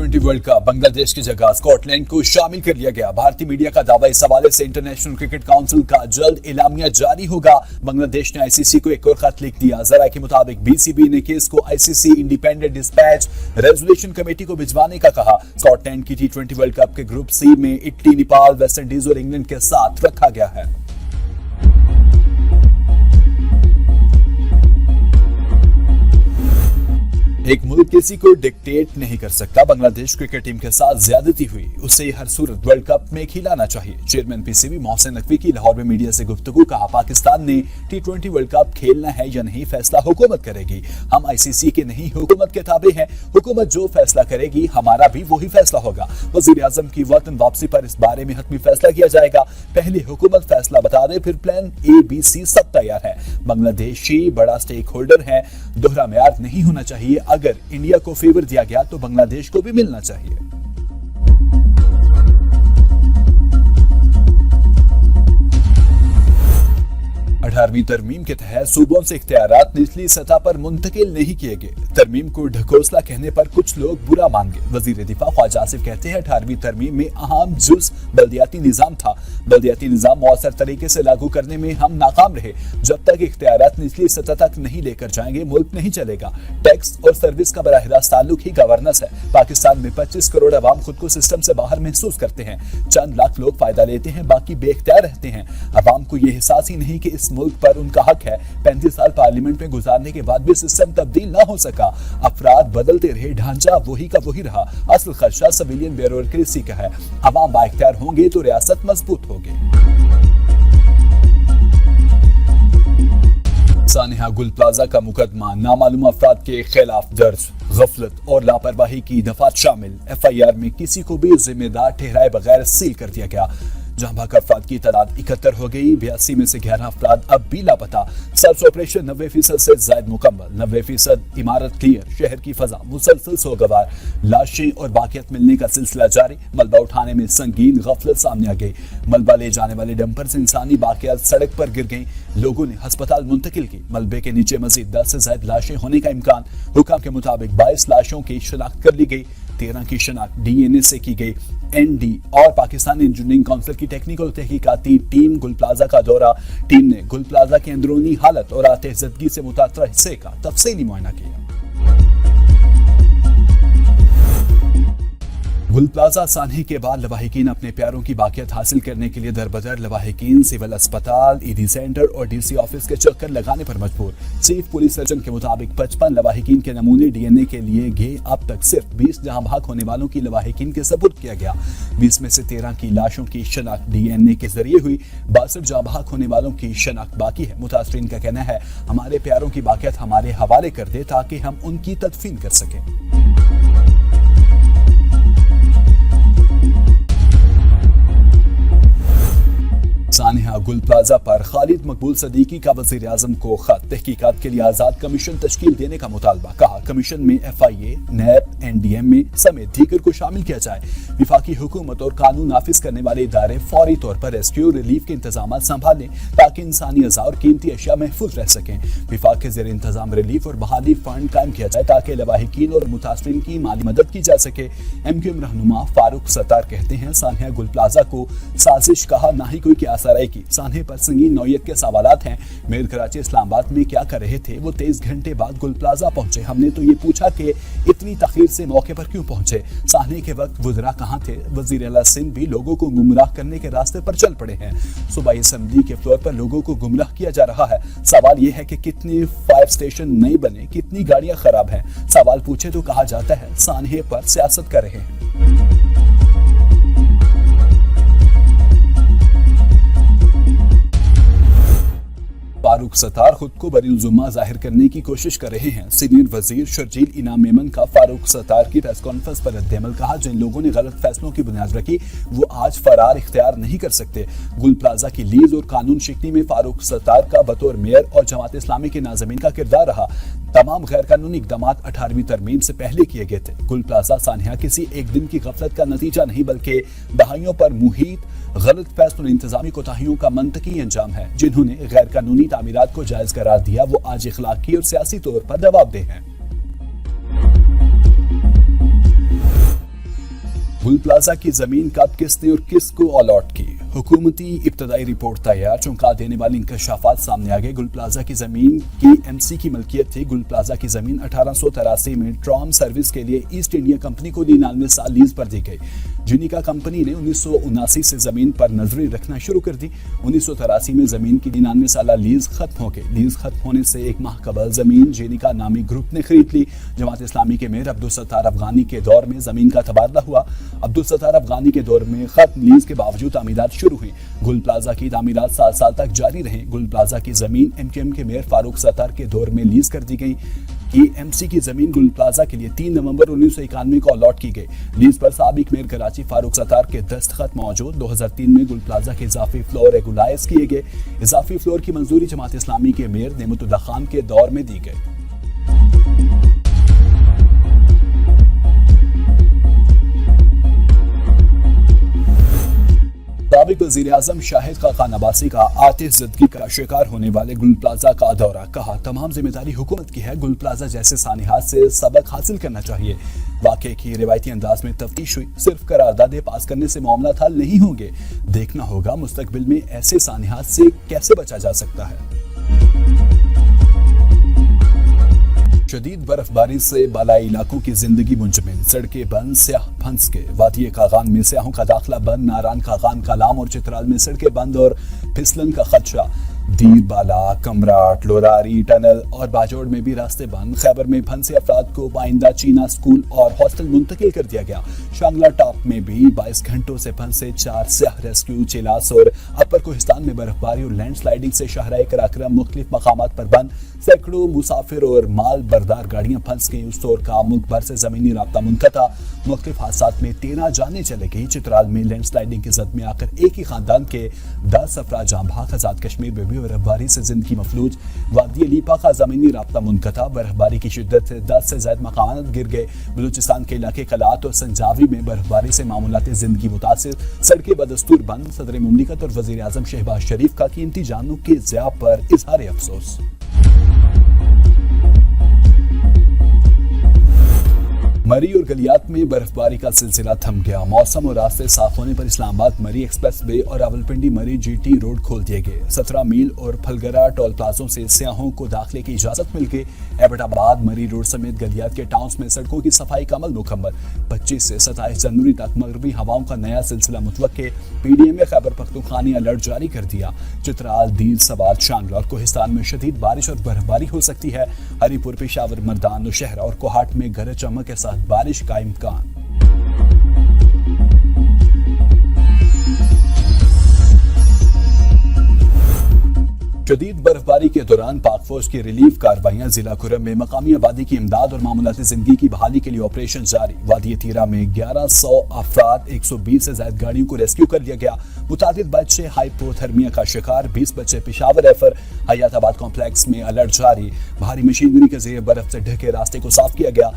T20 world cup Bangladesh की जगह Scotland को शामिल कर लिया गया। भारतीय मीडिया का दावा इस हवाले से इंटरनेशनल क्रिकेट काउंसिल का जल्द एलामिया जारी होगा। बांग्लादेश ने आईसीसी को एक और खत लिख दिया। जरा के मुताबिक बीसीबी ने केस को ICC independent dispatch resolution committee को भिजवाने का कहा। स्कॉटलैंड की T20 वर्ल्ड कप के ग्रुप सी में इटली, नेपाल, वेस्ट इंडीज और इंग्लैंड के साथ रखा गया है। एक मुल्क किसी को डिक्टेट नहीं कर सकता। बांग्लादेश क्रिकेट टीम के साथ ज्यादती हुई, उसे हर सूरत वर्ल्ड कप में खिलाना चाहिए। चेयरमैन पीसीबी मोहसिन नकवी की लाहौर में मीडिया से गुफ्तगू। कहा, पाकिस्तान ने T20 वर्ल्ड कप खेलना है या नहीं फैसला हुकूमत करेगी। हम आईसीसी के नहीं हुकूमत के ताबे हैं। हुकूमत जो फैसला करेगी हमारा भी वही फैसला होगा। वजीर आजम की वतन वापसी पर इस बारे में हतमी फैसला किया जाएगा। पहले हुकूमत फैसला बता दे, फिर प्लान ABC सब तैयार है। बांग्लादेशी बड़ा स्टेक होल्डर है। दोहरा मेयार नहीं होना चाहिए। अगर इंडिया को फेवर दिया गया तो बांग्लादेश को भी मिलना चाहिए। 18वीं तरमीम के तहत सूबों से इख्तियारात निचली सतह पर मुंतकिल नहीं किए गए। तरमीम को ढकोसला कहने पर कुछ लोग बुरा मान गए। वजीर दिफा ख्वाजा आसिफ कहते हैं, 18वीं तरमीम में अहम जुज़ बल्दियाती निज़ाम था। बल्दियाती निज़ाम मौसर तरीके से लागू करने में हम नाकाम रहे। जब तक इख्तियारात निचली सतह तक नहीं लेकर जाएंगे मुल्क नहीं चलेगा। टैक्स और सर्विस का बराह रास्त ताल्लुक ही गवर्नेंस है। पाकिस्तान में 25 करोड़ अवाम खुद को सिस्टम से बाहर महसूस करते हैं। चंद लाख लोग फायदा लेते हैं, बाकी बेख्तियार रहते हैं। अवाम को यह एहसास ही नहीं कि इस मुल्क पर उनका हक है। 35 साल पार्लियामेंट में गुजारने के बाद भी सिस्टम तब्दील ना हो सका। अफराद बदलते रहे, ढांचा वही का वही रहा। असल खर्चा सिविलियन ब्यूरोक्रेसी का है। अवाम बाइख्तियार होंगे तो रियासत मजबूत होगी। सानिहा गुल प्लाजा का मुकदमा नामालूम अफराद के खिलाफ दर्ज। गफलत और लापरवाही की दफात शामिल। FIR में किसी को भी जिम्मेदार ठहराए बगैर सील कर दिया गया। जहां भाग अफराद की तादाद 71 हो गई। 82 में से 11 अफराद अब भी लापता। सर्च ऑपरेशन 90% से ज्यादा मुकम्मल। 90% इमारत क्लियर। शहर की फजा मुसलसल सोगवार। लाशें और बाकियात मिलने का सिलसिला जारी। मलबा उठाने में संगीन गफलत सामने आ गई। मलबा ले जाने वाले डंपर से इंसानी बाकियात सड़क पर गिर गई। लोगों ने अस्पताल मुंतकिल की। मलबे के नीचे मजीद 10 से ज्यादा लाशें होने का इम्कान। हुकाम के मुताबिक 22 लाशों की शिनाख्त कर ली गई। 13 की शिनाख्त DNA से की गई। ND और पाकिस्तान इंजीनियरिंग काउंसिल की टेक्निकल तहकीकाती टीम गुल प्लाजा का दौरा। टीम ने गुल प्लाजा की अंदरूनी हालत और आतिशज़दगी से मुतासरा हिस्से का तफसीली मुआयना किया। गुल प्लाजा सानहे के बाद लवाहिकीन अपने प्यारों की बाकियत हासिल करने के लिए दरबदर लवाहिकीन सिविल अस्पताल, ED सेंटर और DC ऑफिस के चक्कर लगाने पर मजबूर। चीफ पुलिस सर्जन के मुताबिक 55 लवाहिकीन के नमूने DNA के लिए गए। अब तक सिर्फ 20 जहां भाग होने वालों की लवाहिकीन के सबूत किया गया। 20 में से 13 की लाशों की शनाख्त DNA के जरिए हुई। 62 जहां भाग होने वालों की शनाख्त बाकी है। मुतासरीन का कहना है, हमारे प्यारों की बाकियत हमारे हवाले कर दे ताकि हम उनकी तदफीन कर सकें। सानिहा गुल प्लाजा पर खालिद मकबूल सदीकी का वजीर आजम को खत। तहकीकात के लिए आजाद कमीशन तश्कील देने का मुतालबा। कहा, कमीशन में FIA, NAB, NDMA समेत दीगर को शामिल किया जाए। विफाकी हुकूमत और कानून नाफिज करने वाले इदारे फौरी तौर पर रेस्क्यू रिलीफ के इंतजाम संभालें ताकि इंसानी अज़ा और कीमती अशिया महफूज रह सकें। विफाक के ज़ेर इंतजाम रिलीफ और बहाली फंड कायम किया जाए ताकि लवाहिकीन और मुतासरीन की माली मदद की जा सके। MQM रहनुमा फारूक सत्तार कहते हैं, सानिहा गुल प्लाजा को साजिश कहा, ना ही कोई आसाराई की। सानहे पर संगीन नौयत के सवालात हैं। मेयर कराची इस्लामाबाद में क्या कर रहे थे? वो 23 घंटे बाद गुल प्लाजा पहुंचे। हमने तो ये पूछा कि इतनी तखीर से मौके पर क्यों पहुंचे? सानहे के वक्त वज़रा कहाँ थे? वज़ीर आला सिंध भी लोगों को गुमराह करने के रास्ते पर चल पड़े हैं। सूबाई असेंबली के फ्लोर पर लोगों को गुमराह किया जा रहा है। सवाल यह है कि कितने फायर स्टेशन नहीं बने, कितनी गाड़ियां खराब हैं। सवाल पूछे तो कहा जाता है सानहे पर सियासत कर रहे हैं। फारूक सत्तार खुद को बरीउल-ज़ुम्मा जाहिर करने की कोशिश कर रहे हैं। सीनियर वजीर शर्जील इनाम मेमन का फारूक सत्तार की प्रेस कॉन्फ्रेंस पर रद्द-ए-अमल। कहा, जिन लोगों ने गलत फैसलों की बुनियाद रखी वो आज फरार इख्तियार नहीं कर सकते। गुल प्लाजा की लीज और कानून शिकनी में फारूक सत्तार का बतौर मेयर और जमात इस्लामी के नाज़मीन का किरदार रहा। तमाम गैर कानूनी इक़दामात 18वीं तरमीम से पहले किए गए थे। गुल प्लाजा सानिया किसी एक दिन की गफलत का नतीजा नहीं बल्कि दहाइयों पर मुहित गलत फैसलों और इंतजामी कोताहियों का मंतकी अंजाम है। जिन्होंने गैर कानूनी तामीरात को जायज करार दिया वो आज इखलाकी और सियासी तौर पर जवाबदेह हैं। गुल प्लाजा की जमीन कब किसने और किसको अलॉट की? हुकूमती इब्तदाई रिपोर्ट तैयार, चौंका देने वाली इंकशाफात सामने आ गए। गुल प्लाजा की जमीन KMC की मलकियत थी। गुल प्लाजा की जमीन 1883 में ट्रॉम सर्विस के लिए ईस्ट इंडिया कंपनी को 99 साल लीज पर दी गई। जुनिका कंपनी ने 1979 से जमीन पर नजरें रखना शुरू कर दी। 1983 में जमीन की 99 साल लीज खत्म हो गई। लीज खत्म होने से एक माह कबल जमीन जुनिका नामी ग्रुप ने खरीद ली। जमात इस्लामी के मेयर अब्दुल सत्तार अफगानी के दौर में जमीन का तबादला हुआ। अब्दुल सत्तार अफगानी के दौर में खत्म लीज के बावजूद तामीरात शुरू हुई। गुल प्लाजा की तामीरात 7 साल तक जारी रहे। गुल प्लाजा की जमीन MKM के मेयर फारूक सत्तार के दौर में लीज कर दी गई। KMC की जमीन गुल प्लाजा के लिए 3 नवंबर 1991 को अलॉट की गई। लीज पर साबिक मेयर कराची फारूक सत्तार के दस्तखत मौजूद। 2003 में गुल प्लाजा के इजाफी फ्लोर रेगुलाइज किए गए। इजाफी फ्लोर की मंजूरी जमात इस्लामी के मेयर नेमतुल्लाह खान के दौर में दी गई। साबिक वज़ीर-ए-आज़म शाहिद खान अब्बासी का आतिश ज़दगी का शिकार होने वाले गुल प्लाजा का दौरा। कहा, तमाम जिम्मेदारी हुकूमत की है। गुल प्लाजा जैसे सानिहात से सबक हासिल करना चाहिए। वाक़े की रिवायती अंदाज में तफ्तीश हुई। सिर्फ करारदादे पास करने से मामला हल नहीं होंगे। देखना होगा मुस्तकबिल में ऐसे सानिहात से कैसे बचा जा सकता है। शदीद बर्फबारी से बालाई इलाकों की जिंदगी मुंजमिल, सड़कें बंद, स्याह फंस के। वादिये खागान में स्याहों का दाखिला बंद। नारायण खागान, कलाम और चित्राल में सड़कें बंद और फिसलन का खदशा। दीर बाला, कमराट, लोरारी, टनल और बाजोड़ में भी रास्ते बंद। खैबर में फंसे अफराद को पाइंदा चीना स्कूल और हॉस्टल मुंतकिल कर दिया गया। शांगला टॉप में भी 22 घंटों से फंसे 4 स्याह रेस्क्यू। चिलास और अपर कोहिस्तान में बर्फबारी और लैंड स्लाइडिंग से शाहराह कराक्रम मुख्तलिफ मकामात पर बंद। सैकड़ों मुसाफिर और माल बरदार गाड़ियां फंस गई। उस दौर का मुल्क भर से जमीनी राब्ता मुनक़ता। मुख्तलिफ हादसात में 13 जानें चले गई। चित्राल में लैंड स्लाइडिंग की जद में आकर एक ही खानदान के 10 अफराद जाँ भाग। आजाद कश्मीर में भी बर्फबारी से जिंदगी मफलूज। वादी लीपा का जमीनी राब्ता मुनक़ता। बर्फबारी की शिद्दत से 10 से ज्यादा मकामात गिर गए। बलूचिस्तान के इलाके कलात और संजावी में बर्फबारी से मामूलात जिंदगी मुतासिर। सड़कें बदस्तूर बंद। सदर मुमलिकत और वज़ीर-ए-आज़म शहबाज शरीफ का कीमती जानों के ज़िया पर इजहार अफसोस। मरी और गलियात में बर्फबारी का सिलसिला थम गया। मौसम और रास्ते साफ होने पर इस्लामाबाद मरी एक्सप्रेस वे और रावलपिंडी मरी GT रोड खोल दिए गए। 17 मील और फलगरा टोल प्लाजों से सियाहों को दाखिले की इजाजत मिल गई। एबटाबाद मरी रोड समेत गलियात के टाउन्स में सड़कों की सफाई का अमल मुकम्मल। 25 से 27 जनवरी तक मगरबी हवाओं का नया सिलसिला मुतवक्के। PDM में खैबर पख्तूनख्वा ने अलर्ट जारी कर दिया। चित्राल, दीर, सवात, शांगला और कोहिस्तान में शदीद बारिश और बर्फबारी हो सकती है। हरीपुर, पेशावर, मर्दान, नौशहरा और कोहाट में गरज चमक के साथ बारिश का इम्कान। शदीद बर्फबारी के दौरान पाक फौज की रिलीफ कार्रवाइयां। जिला कुरम में मकामी आबादी की इमदाद और मामूलाती जिंदगी की बहाली के लिए ऑपरेशन जारी। वादी तीरा में 1100 अफराद, 120 से ज्यादा गाड़ियों को रेस्क्यू कर लिया गया। मुतादिद बच्चे हाइपोथर्मिया का शिकार, 20 बच्चे पेशावर रेफर। हयाताबाद कॉम्प्लेक्स में अलर्ट जारी। भारी मशीनरी के जरिए बर्फ से ढके रास्ते को साफ किया गया।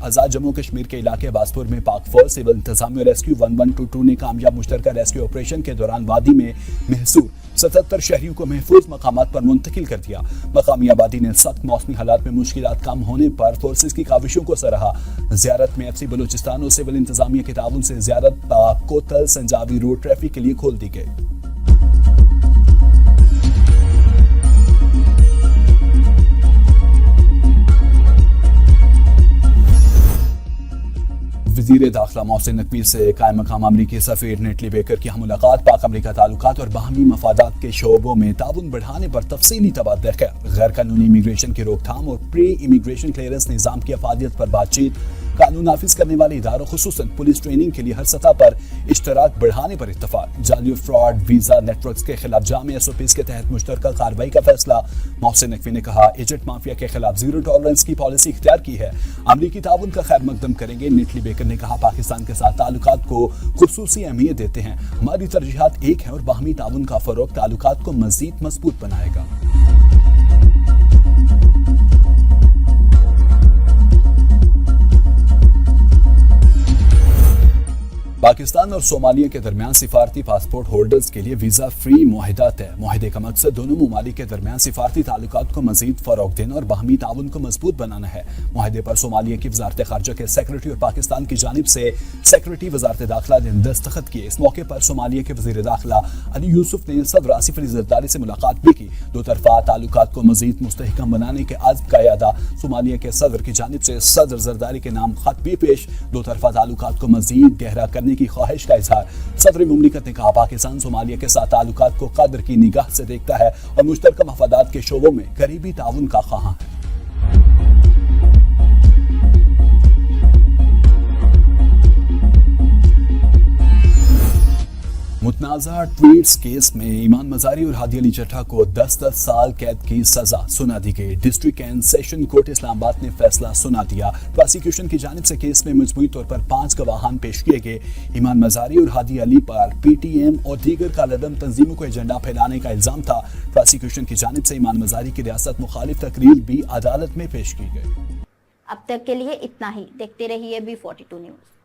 आजाद जम्मू कश्मीर के इलाके बासपुर में पाक फौज, सिविल इंतजामिया और रेस्क्यू 1122 ने कामयाब मुश्तरका रेस्क्यू ऑपरेशन के दौरान वादी में महसूर 77 शहरियों को महफूज मकामात पर मुंतकिल कर दिया। मकामी आबादी ने सख्त मौसमी हालात में मुश्किलात कम होने पर फोर्सेस की काविशों को सराहा। ज़ियारत में FC बलूचिस्तान और सिविल इंतजामिया के ताउन से ज़ियारत कोतल संजावी रोड ट्रैफिक के लिए खोल दी गई। वज़ीर दाखिला मोहसिन नकवी से कायम मकाम अमरीकी सफ़ीर नेटली बेकर की मुलाकात। पाक अमरीका ताल्लुकात और बाहमी मफादात के शोबों में ताउन बढ़ाने पर तफसीली तबादला ख्याल। गैर कानूनी इमिग्रेशन की रोकथाम और प्री इमिग्रेशन क्लियरेंस निज़ाम की अफादियत पर बातचीत। कानून नाफिज करने वाले इदारों खुसूसन पुलिस ट्रेनिंग के लिए हर सतह पर इश्तराक बढ़ाने पर इत्तफाक। जाली फ्रॉड वीज़ा नेटवर्क्स के खिलाफ जामे SOPs के तहत मुश्तरका कार्रवाई का फैसला। मोहसिन नकवी ने कहा, एजेंट माफिया के खिलाफ जीरो टॉलरेंस की पॉलिसी इख्तियार की है। अमरीकी ताउन का खैर मकदम करेंगे। नेटली बेकर ने कहा, पाकिस्तान के साथ ताल्लुकात को खुसूसी अहमियत देते हैं। हमारी तरजीहात एक है और बाहमी ताउन का फरोग ताल्लुकात को मजीद मजबूत बनाएगा। پاکستان اور صومالیہ کے درمیان سفارتی پاسپورٹ ہولڈرز کے لیے ویزا فری معاہدہ طے۔ معاہدے کا مقصد دونوں ممالک کے درمیان سفارتی تعلقات کو مزید فروغ دینا اور باہمی تعاون کو مضبوط بنانا ہے۔ معاہدے پر صومالیہ کی وزارت خارجہ کے سیکرٹری اور پاکستان کی جانب سے سیکرٹری وزارت داخلہ نے دستخط کیے۔ اس موقع پر صومالیہ کے وزیر داخلہ علی یوسف نے صدر آصف علی زرداری سے ملاقات بھی کی۔ دو طرفہ تعلقات کو مزید مستحکم بنانے کے عزم کا اعادہ۔ صومالیہ کے صدر کی جانب سے صدر زرداری کے نام خط بھی پیش۔ دو طرفہ تعلقات کو مزید گہرا کرنے کی خواہش کا اظہار۔ صدر مملکت نے کہا پاکستان صومالیہ کے ساتھ تعلقات کو قدر کی نگاہ سے دیکھتا ہے اور مشترکہ مفادات کے شعبوں میں قریبی تعاون کا خواہاں ہے۔ متنازع ٹویٹس کیس میں ایمان مزاری اور ہادی علی چٹھا کو 10 سال قید کی سزا سنا دی گئی۔ ڈسٹرکٹ اینڈ سیشن کورٹ اسلام آباد نے فیصلہ سنا دیا۔ پروسیکیوشن کی جانب سے کیس میں مجموعی طور پر 5 گواہان پیش کیے گئے۔ ایمان مزاری اور ہادی علی پر پی ٹی ایم اور دیگر کالعدم تنظیموں کو ایجنڈا پھیلانے کا الزام تھا۔ پروسیکیوشن کی جانب سے ایمان مزاری کی ریاست مخالف تقریر بھی عدالت میں پیش کی گئی۔ اب تک کے لیے اتنا ہی، دیکھتے رہیے B42 نیوز۔